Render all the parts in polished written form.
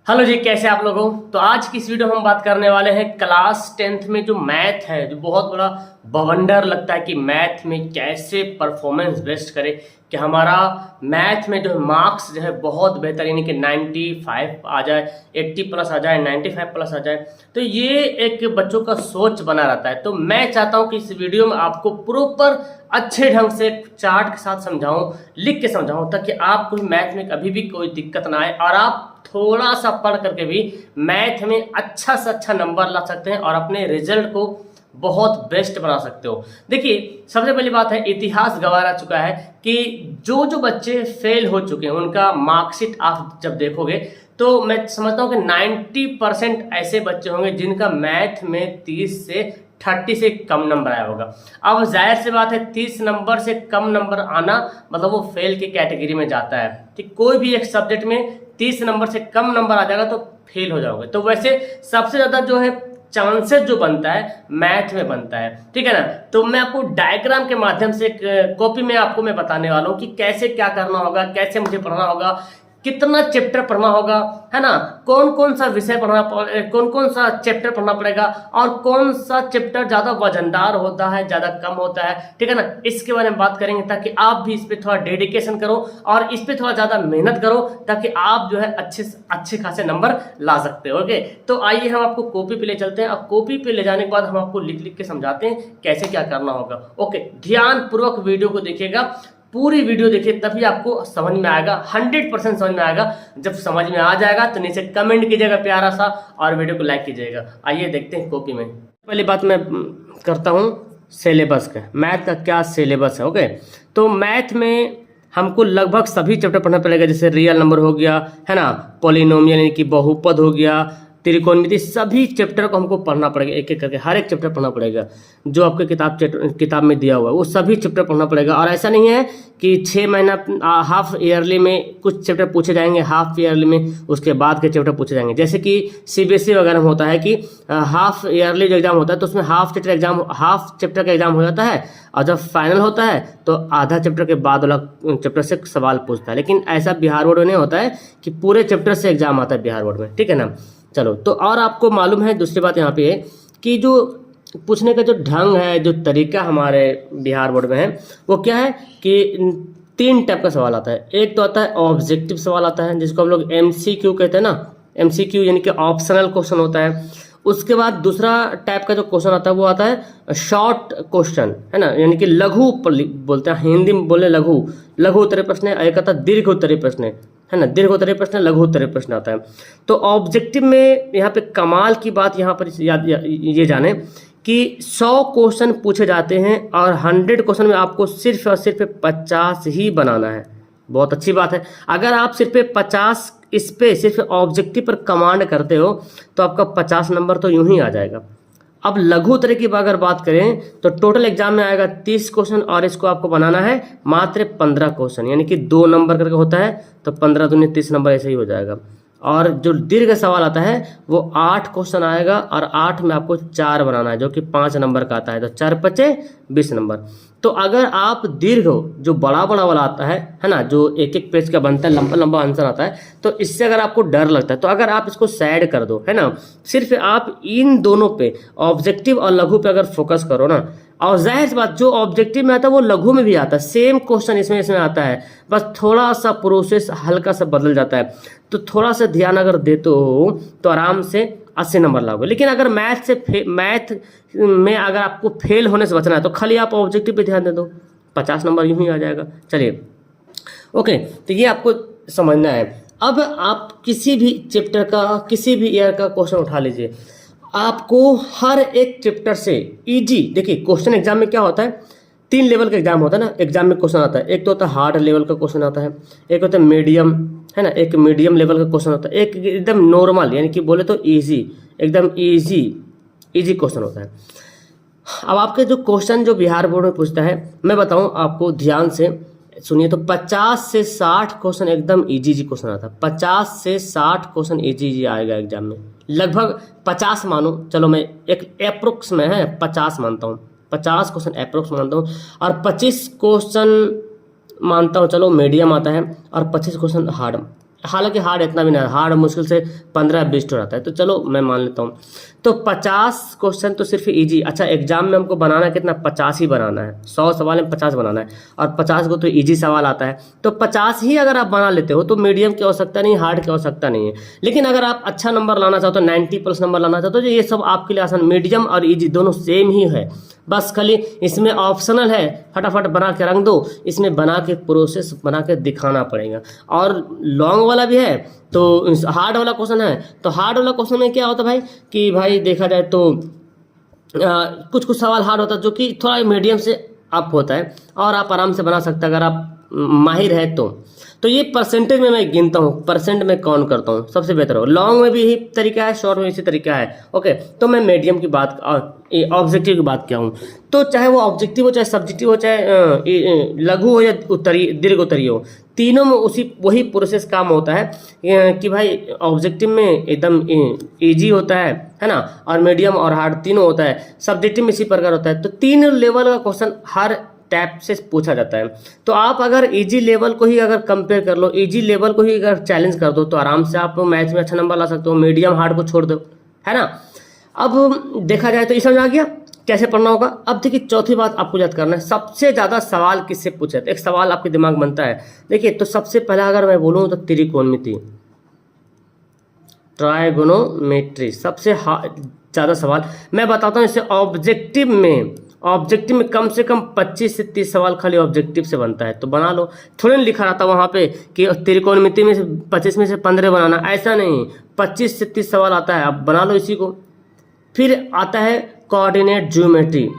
Hello जी, कैसे आप लोग हो। तो आज की इस वीडियो में हम बात करने वाले हैं क्लास 10th में जो मैथ है, जो बहुत बड़ा बवंडर लगता है कि मैथ में कैसे परफॉर्मेंस बेस्ट करे कि हमारा मैथ में जो मार्क्स जो है बहुत बेहतर, यानी कि 95 आ जाए, 80 प्लस आ जाए, 95 प्लस आ जाए। तो ये एक बच्चों का सोच बना रहता है। तो मैं चाहता हूँ कि इस वीडियो में आपको प्रॉपर अच्छे ढंग से चार्ट के साथ समझाऊं, लिख के समझाऊं, ताकि आपको मैथ में कभी भी कोई दिक्कत ना आए और आप थोड़ा सा पढ़ करके भी मैथ में अच्छा से अच्छा नंबर ला सकते हैं और अपने रिजल्ट को बहुत बेस्ट बना सकते हो। देखिए, सबसे पहली बात है, इतिहास गवाह रह चुका है कि जो जो बच्चे फेल हो चुके हैं उनका मार्कशीट आप जब देखोगे तो मैं समझता हूं कि 90% ऐसे बच्चे होंगे जिनका मैथ में 30 से कम नंबर आया होगा। अब जाहिर सी बात है, 30 नंबर से कम नंबर आना मतलब वो फेल की कैटेगरी में जाता है। ठीक, कोई भी एक सब्जेक्ट में 30 नंबर से कम नंबर आ जाएगा तो फेल हो जाओगे। तो वैसे सबसे ज्यादा जो है चांसेस जो बनता है मैथ में बनता है, ठीक है ना। तो मैं आपको डायग्राम के माध्यम से कॉपी में आपको मैं बताने वाला हूँ कि कैसे क्या करना होगा, कैसे मुझे पढ़ना होगा, कितना चैप्टर पढ़ना होगा, है ना, कौन कौन सा विषय पढ़ना, कौन कौन सा चैप्टर पढ़ना पड़ेगा और कौन सा चैप्टर ज्यादा वजनदार होता है, ज्यादा कम होता है, ठीक है ना। इसके बारे में बात करेंगे ताकि आप भी इस पे थोड़ा डेडिकेशन करो और इस पे थोड़ा ज्यादा मेहनत करो ताकि आप जो है अच्छे खासे नंबर ला सकते हो। ओके, तो आइए हम आपको कॉपी पे ले चलते हैं और कॉपी पे ले जाने के बाद हम आपको लिख लिख के समझाते हैं कैसे क्या करना होगा। ओके, ध्यान पूर्वक वीडियो को देखिएगा, पूरी वीडियो देखिए, तभी आपको समझ में आएगा, 100% समझ में आएगा। जब समझ में आ जाएगा तो नीचे कमेंट कीजिएगा प्यारा सा और वीडियो को लाइक कीजिएगा। आइए देखते हैं कॉपी में। पहली बात मैं करता हूँ सिलेबस का, मैथ का क्या सिलेबस है। ओके, तो मैथ में हमको लगभग सभी चैप्टर पढ़ना पड़ेगा, जैसे रियल नंबर हो गया, है ना, पॉलिनोमियल यानी कि बहुपद हो गया, त्रिकोणमिति, सभी चैप्टर को हमको पढ़ना पड़ेगा, एक एक करके हर एक चैप्टर पढ़ना पड़ेगा जो आपके किताब में दिया हुआ है, वो सभी चैप्टर पढ़ना पड़ेगा। और ऐसा नहीं है कि 6 महीना हाफ ईयरली में कुछ चैप्टर पूछे जाएंगे, हाफ ईयरली में उसके बाद के चैप्टर पूछे जाएंगे। जैसे कि सीबीएसई वगैरह में होता है कि हाफ ईयरली जो एग्जाम होता है तो उसमें हाफ चैप्टर का एग्जाम हो जाता है और जब फाइनल होता है तो आधा चैप्टर के बाद वाला चैप्टर से सवाल पूछता है। लेकिन ऐसा बिहार बोर्ड में नहीं होता है कि पूरे चैप्टर से एग्जाम आता है बिहार बोर्ड में, ठीक है ना। चलो, तो और आपको मालूम है दूसरी बात यहाँ पे है कि जो पूछने का जो ढंग है, जो तरीका हमारे बिहार बोर्ड में है, वो क्या है कि 3 टाइप का सवाल आता है। एक तो आता है ऑब्जेक्टिव सवाल आता है जिसको हम लोग एमसीक्यू कहते हैं ना, एमसीक्यू यानी कि ऑप्शनल क्वेश्चन होता है। उसके बाद दूसरा टाइप का जो क्वेश्चन आता है वो आता है शॉर्ट क्वेश्चन, है ना, यानी कि लघु बोलते हैं, हिंदी में बोले लघु उत्तरीय प्रश्न है। एक आता है दीर्घ उत्तरीय प्रश्न है ना, दीर्घ उत्तरीय प्रश्न, लघु उत्तरीय प्रश्न आता है। तो ऑब्जेक्टिव में यहाँ पे कमाल की बात यहाँ पर ये जाने कि 100 क्वेश्चन पूछे जाते हैं और 100 क्वेश्चन में आपको सिर्फ और सिर्फ 50 ही बनाना है। बहुत अच्छी बात है। अगर आप सिर्फ 50 इस पे सिर्फ ऑब्जेक्टिव पर कमांड करते हो तो आपका 50 नंबर तो यूं ही आ जाएगा। अब लघु उत्तरीय की अगर बात करें तो टोटल एग्जाम में आएगा 30 क्वेश्चन और इसको आपको बनाना है मात्र 15 क्वेश्चन, यानी कि 2 नंबर करके होता है तो 15 दूनी 30 नंबर ऐसे ही हो जाएगा। और जो दीर्घ सवाल आता है वो 8 क्वेश्चन आएगा और 8 में आपको 4 बनाना है जो कि 5 नंबर का आता है, तो 4 पचे 20 नंबर। तो अगर आप दीर्घ जो बड़ा वाला आता है ना, जो एक एक पेज का बनता है, लंबा लंबा आंसर आता है, तो इससे अगर आपको डर लगता है तो अगर आप इसको साइड कर दो, है ना, सिर्फ आप इन दोनों पे ऑब्जेक्टिव और लघु पे अगर फोकस करो ना, और जाहिर सी बात जो ऑब्जेक्टिव में आता है वो लघु में भी आता है, सेम क्वेश्चन इसमें आता है, बस थोड़ा सा प्रोसेस हल्का सा बदल जाता है। तो थोड़ा सा ध्यान अगर देते हो तो आराम से 80 नंबर लाओगे। लेकिन अगर मैथ में अगर आपको फेल होने से बचना है तो खाली आप ऑब्जेक्टिव पे ध्यान दे दो, 50 नंबर यूं ही आ जाएगा। चलिए, ओके, तो ये आपको समझना है। अब आप किसी भी चैप्टर का, किसी भी ईयर का क्वेश्चन उठा लीजिए, आपको हर एक चैप्टर से इजी, देखिए क्वेश्चन एग्जाम में क्या होता है, 3 लेवल का एग्जाम होता है ना, एग्जाम में क्वेश्चन आता है। एक तो होता है हार्ड लेवल का क्वेश्चन आता है, एक होता है मीडियम, है ना, एक मीडियम लेवल का क्वेश्चन होता है, एक एकदम नॉर्मल यानी कि बोले तो इजी, एकदम इजी क्वेश्चन होता है। अब आपके जो क्वेश्चन जो बिहार बोर्ड में पूछता है, मैं बताऊं आपको, ध्यान से सुनिए, तो 50 से 60 क्वेश्चन एकदम इजी क्वेश्चन आता है। 50 से 60 क्वेश्चन इजी आएगा एग्जाम में, लगभग 50 मानो, चलो मैं एक अप्रोक्स में है 50 मानता हूँ, 50 क्वेश्चन अप्रोक्स मानता हूँ, और 25 क्वेश्चन मानता हूँ चलो मीडियम आता है और 25 क्वेश्चन हार्ड, हालांकि हार्ड इतना भी नहीं, हार्ड मुश्किल से 15-20 तो रहता है, तो चलो मैं मान लेता हूँ। तो 50 क्वेश्चन तो सिर्फ इजी। अच्छा, एग्जाम में हमको बनाना कितना, 50 ही बनाना है, 100 सवाल में 50 बनाना है, और 50 को तो इजी सवाल आता है, तो 50 ही अगर आप बना लेते हो तो मीडियम की आवश्यकता नहीं, हार्ड की आवश्यकता नहीं है। लेकिन अगर आप अच्छा नंबर लाना चाहते हो, 90+ नंबर लाना चाहते हो, तो ये सब आपके लिए आसान, मीडियम और इजी दोनों सेम ही है, बस खाली इसमें ऑप्शनल है, फटाफट बना के रख दो, इसमें बना के प्रोसेस बना के दिखाना पड़ेगा। और लॉन्ग वाला भी है, तो हार्ड वाला क्वेश्चन है, तो हार्ड वाला क्वेश्चन में क्या होता है भाई कि भाई देखा जाए तो कुछ कुछ सवाल हार्ड होता है जो कि थोड़ा मीडियम से अप होता है, और आप आराम से बना सकते हैं अगर आप माहिर है तो ये परसेंटेज में मैं गिनता हूँ, परसेंट में काउंट करता हूँ, सबसे बेहतर हो। लॉन्ग में भी यही तरीका है, शॉर्ट में इसी तरीका है। ओके, तो मैं मीडियम की बात ऑब्जेक्टिव की बात किया हूँ, तो चाहे वो ऑब्जेक्टिव हो, चाहे सब्जेक्टिव हो, चाहे लघु हो या उत्तरीय दीर्घ उत्तरीय हो, तीनों में वही प्रोसेस काम होता है कि भाई ऑब्जेक्टिव में एकदम इजी होता है ना, और मीडियम और हार्ड तीनों होता है, सब्जेक्टिव में इसी प्रकार होता है। तो 3 लेवल का क्वेश्चन हर टैप से पूछा जाता है। तो आप अगर इजी लेवल को ही अगर कंपेयर कर लो, इजी लेवल को ही अगर चैलेंज कर दो, तो आराम से आप मैथ में अच्छा नंबर ला सकते हो, मीडियम हार्ड को छोड़ दो, है ना। अब देखा जाए तो ये समझ आ गया कैसे पढ़ना होगा। अब देखिए चौथी बात आपको याद करना है, सबसे ज़्यादा सवाल किससे पूछे जाते हैं। एक सवाल आपके दिमाग बनता है, देखिए तो सबसे पहला अगर मैं बोलूँ तो त्रिकोणमिति, ट्राइगोनोमेट्री, सबसे ज़्यादा सवाल मैं बताता हूँ। इससे ऑब्जेक्टिव में कम से कम 25 से 30 सवाल खाली ऑब्जेक्टिव से बनता है, तो बना लो। थोड़े लिखा रहता वहाँ पे कि त्रिकोणमिति में से 25 में से 15 बनाना, ऐसा नहीं, 25 से 30 सवाल आता है, आप बना लो इसी को। फिर आता है कोऑर्डिनेट ज्योमेट्री,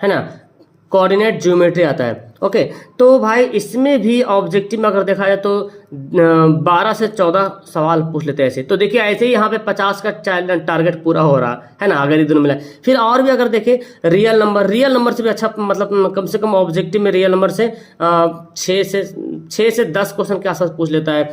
है ना, कोऑर्डिनेट ज्योमेट्री आता है। ओके, तो भाई इसमें भी ऑब्जेक्टिव में अगर देखा जाए तो 12 से 14 सवाल पूछ लेते हैं ऐसे। तो देखिए ऐसे ही यहाँ पे 50 का टारगेट पूरा हो रहा है ना, अगर ये दोनों मिला। फिर और भी अगर देखें रियल नंबर से भी अच्छा, मतलब कम से कम ऑब्जेक्टिव में रियल नंबर से 6 से 10 क्वेश्चन के आसपास पूछ लेता है।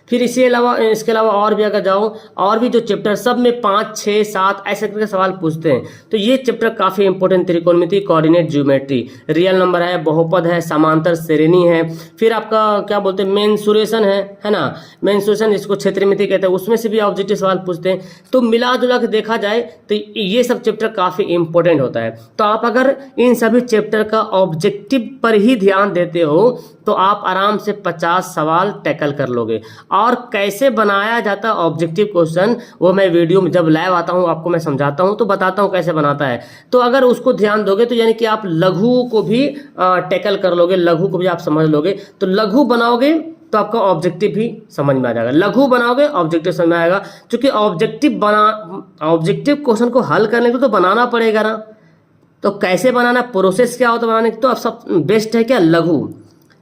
फिर इसके अलावा और भी अगर जाओ, और भी जो चैप्टर सब में 5, 6, 7 ऐसे करके सवाल पूछते हैं। तो ये चैप्टर काफ़ी इंपॉर्टेंट, त्रिकोणमिति, कोऑर्डिनेट ज्योमेट्री, रियल नंबर है, बहुपद है, समांतर श्रेणी है, फिर आपका क्या बोलते हैं मेंसुरेशन है ना, मेंसुरेशन जिसको क्षेत्रमिति कहते हैं, उसमें से भी ऑब्जेक्टिव सवाल पूछते हैं। तो मिला जुला के देखा जाए तो ये सब चैप्टर काफ़ी इंपॉर्टेंट होता है। तो आप अगर इन सभी चैप्टर का ऑब्जेक्टिव पर ही ध्यान देते हो तो आप आराम से 50 सवाल टैकल कर लोगे। और कैसे बनाया जाता है ऑब्जेक्टिव क्वेश्चन, वो मैं वीडियो में जब लाइव आता हूँ आपको मैं समझाता हूँ, तो बताता हूँ कैसे बनाता है। तो अगर उसको ध्यान दोगे तो यानी कि आप लघु को भी टैकल कर लोगे, लघु को भी आप समझ लोगे। तो लघु बनाओगे तो आपका ऑब्जेक्टिव भी समझ में आ जाएगा, लघु बनाओगे ऑब्जेक्टिव समझ में आएगा। क्योंकि ऑब्जेक्टिव क्वेश्चन को हल करने को तो बनाना पड़ेगा ना, तो कैसे बनाना, प्रोसेस क्या होता है बनाने की, तो अब सब बेस्ट है क्या लघु।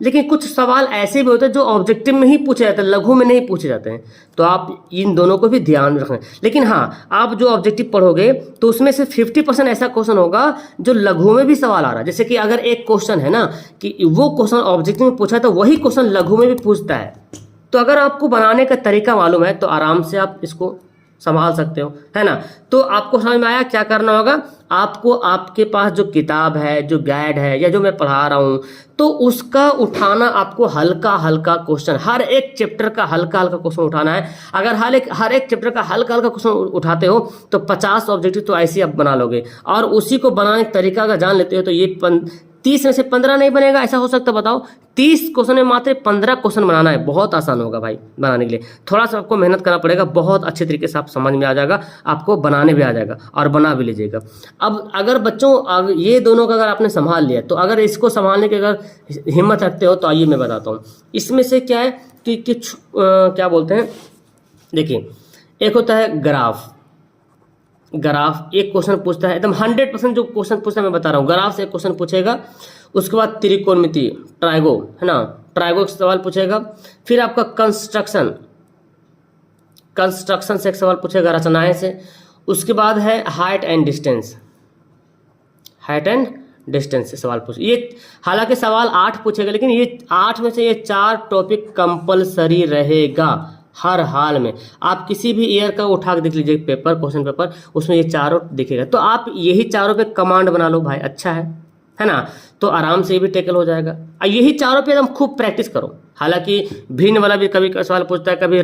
लेकिन कुछ सवाल ऐसे भी होते हैं जो ऑब्जेक्टिव में ही पूछे जाते हैं, लघु में नहीं पूछे जाते हैं, तो आप इन दोनों को भी ध्यान रखना। लेकिन हाँ, आप जो ऑब्जेक्टिव पढ़ोगे तो उसमें से 50% ऐसा क्वेश्चन होगा जो लघु में भी सवाल आ रहा है। जैसे कि अगर एक क्वेश्चन है ना कि वो क्वेश्चन ऑब्जेक्टिव में पूछा है, तो वही क्वेश्चन लघु में भी पूछता है। तो अगर आपको बनाने का तरीका मालूम है तो आराम से आप इसको संभाल सकते हो, है ना। तो आपको समझ में आया क्या करना होगा। आपको आपके पास जो किताब है, जो गाइड है, या जो मैं पढ़ा रहा हूँ, तो उसका उठाना आपको हल्का हल्का क्वेश्चन, हर एक चैप्टर का हल्का हल्का क्वेश्चन उठाना है। अगर हर एक चैप्टर का हल्का हल्का क्वेश्चन उठाते हो तो 50 ऑब्जेक्टिव तो ऐसे ही आप बना लोगे। और उसी को बनाने का तरीका अगर जान लेते हो तो ये 30 में से 15 नहीं बनेगा, ऐसा हो सकता है बताओ। 30 क्वेश्चन में मात्र 15 क्वेश्चन बनाना है, बहुत आसान होगा भाई बनाने के लिए। थोड़ा सा आपको मेहनत करना पड़ेगा, बहुत अच्छे तरीके से आप समझ में आ जाएगा, आपको बनाने भी आ जाएगा और बना भी लीजिएगा। अब अगर बच्चों ये दोनों का अगर आपने संभाल लिया, तो अगर इसको संभालने की अगर हिम्मत रखते हो तो आइए मैं बताता हूँ। इसमें से क्या है कि क्या बोलते हैं, देखिए एक होता है ग्राफ, एक क्वेश्चन पूछता है एकदम 100% जो क्वेश्चन पूछता है मैं बता रहा हूँ, ग्राफ से एक क्वेश्चन पूछेगा। उसके बाद त्रिकोणमिति, ट्राइगो, है ना, ट्राइगो का सवाल पूछेगा। फिर आपका कंस्ट्रक्शन से एक सवाल पूछेगा, रचनाएं से। उसके बाद है हाइट एंड डिस्टेंस से सवाल पूछे। ये हालांकि सवाल 8 पूछेगा, लेकिन ये 8 में से ये 4 टॉपिक कंपलसरी रहेगा हर हाल में। आप किसी भी ईयर का उठा के देख लीजिए पेपर, क्वेश्चन पेपर, उसमें ये चारों दिखेगा। तो आप यही चारों पे कमांड बना लो भाई, अच्छा है ना। तो आराम से ये भी टेकल हो जाएगा। और यही चारों पे एकदम खूब प्रैक्टिस करो। हालांकि भिन्न वाला भी कभी सवाल पूछता है, कभी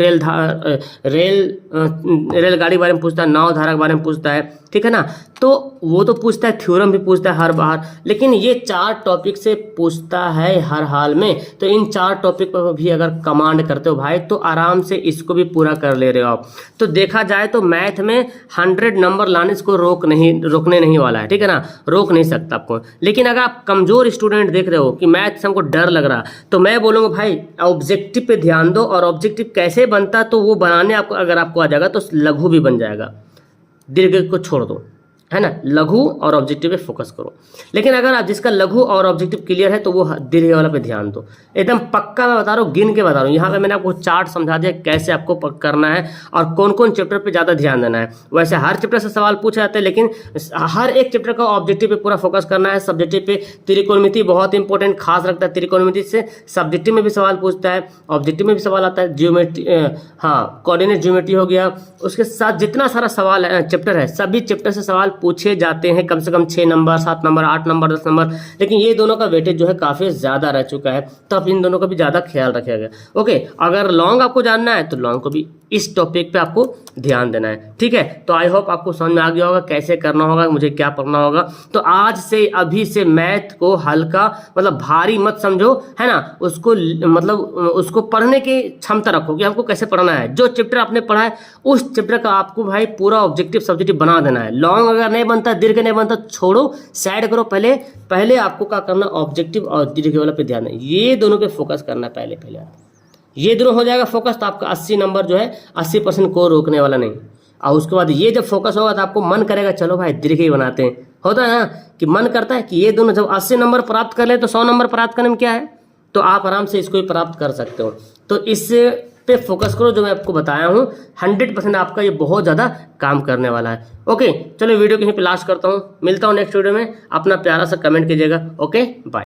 रेलगाड़ी के बारे में पूछता है, नाव धारा के बारे में पूछता है, ठीक है ना। तो वो तो पूछता है, थ्योरम भी पूछता है हर बार, लेकिन ये 4 टॉपिक से पूछता है हर हाल में। तो इन 4 टॉपिक पर भी अगर कमांड करते हो भाई तो आराम से इसको भी पूरा कर ले रहे हो आप। तो देखा जाए तो मैथ में 100 नंबर लाने इसको रोकने नहीं वाला है, ठीक है ना, रोक नहीं सकता आपको। लेकिन अगर आप कमजोर स्टूडेंट देख रहे हो कि मैथ से हमको डर लग रहा, तो मैं बोलूँगा भाई ऑब्जेक्टिव पे ध्यान दो। और ऑब्जेक्टिव कैसे बनता तो वो बनाने आपको अगर आपको आ जाएगा तो लघु भी बन जाएगा, दीर्घ को छोड़ दो, है ना, लघु और ऑब्जेक्टिव पे फोकस करो। लेकिन अगर आप जिसका लघु और ऑब्जेक्टिव क्लियर है तो वो दीर्घ वाला पे ध्यान दो। एकदम पक्का मैं बता रहा हूँ, गिन के बता रहा हूँ। यहाँ पे मैंने आपको चार्ट समझा दिया कैसे आपको करना है और कौन कौन चैप्टर पे ज़्यादा ध्यान देना है। वैसे हर चैप्टर से सवाल पूछे जाते हैं, लेकिन हर एक चैप्टर का ऑब्जेक्टिव पे पूरा फोकस करना है। सब्जेक्टिव पे त्रिकोणमिति बहुत इंपॉर्टेंट खास रखता है। त्रिकोणमिति से सब्जेक्टिव में भी सवाल पूछता है, ऑब्जेक्टिव में भी सवाल आता है। ज्योमेट्री, हाँ, कोऑर्डिनेट ज्योमेट्री हो गया, उसके साथ जितना सारा सवाल है चैप्टर है, सभी चैप्टर से सवाल पूछे जाते हैं। कम से कम 6 नंबर, 7 नंबर, 8 नंबर, 10 नंबर। लेकिन ये दोनों का वेटेज जो है काफ़ी ज़्यादा रह चुका है, तो अब इन दोनों का भी ज़्यादा ख्याल रखिएगा। ओके, अगर लॉन्ग आपको जानना है तो लॉन्ग को भी इस टॉपिक पे आपको ध्यान देना है, ठीक है। तो आई होप आपको समझ में आ गया होगा कैसे करना होगा, मुझे क्या पढ़ना होगा। तो आज से, अभी से मैथ को हल्का मतलब भारी मत समझो, है ना, उसको मतलब उसको पढ़ने की क्षमता रखो कि हमको कैसे पढ़ना है। जो चैप्टर आपने पढ़ा है उस चैप्टर का आपको भाई पूरा ऑब्जेक्टिव सब्जेक्टिव बना देना है। लॉन्ग अगर नहीं बनता, दीर्घ नहीं बनता, छोड़ो, साइड करो। पहले आपको क्या करना, ऑब्जेक्टिव और दीर्घ वाला पे ध्यान है, ये दोनों पे फोकस करना है। पहले ये दोनों हो जाएगा फोकस तो आपका 80 नंबर जो है 80% को रोकने वाला नहीं। और उसके बाद ये जब फोकस होगा तो आपको मन करेगा चलो भाई दीर्घ ही बनाते हैं। होता है ना कि मन करता है कि ये दोनों जब 80 नंबर प्राप्त कर ले तो 100 नंबर प्राप्त करने में क्या है, तो आप आराम से इसको भी प्राप्त कर सकते हो। तो इस पे फोकस करो जो मैं आपको बताया हूँ, 100% आपका ये बहुत ज़्यादा काम करने वाला है। ओके, चलो वीडियो कहीं पे लास्ट करता हूँ, मिलता हूँ नेक्स्ट वीडियो में। अपना प्यारा सा कमेंट कीजिएगा। Okay, bye.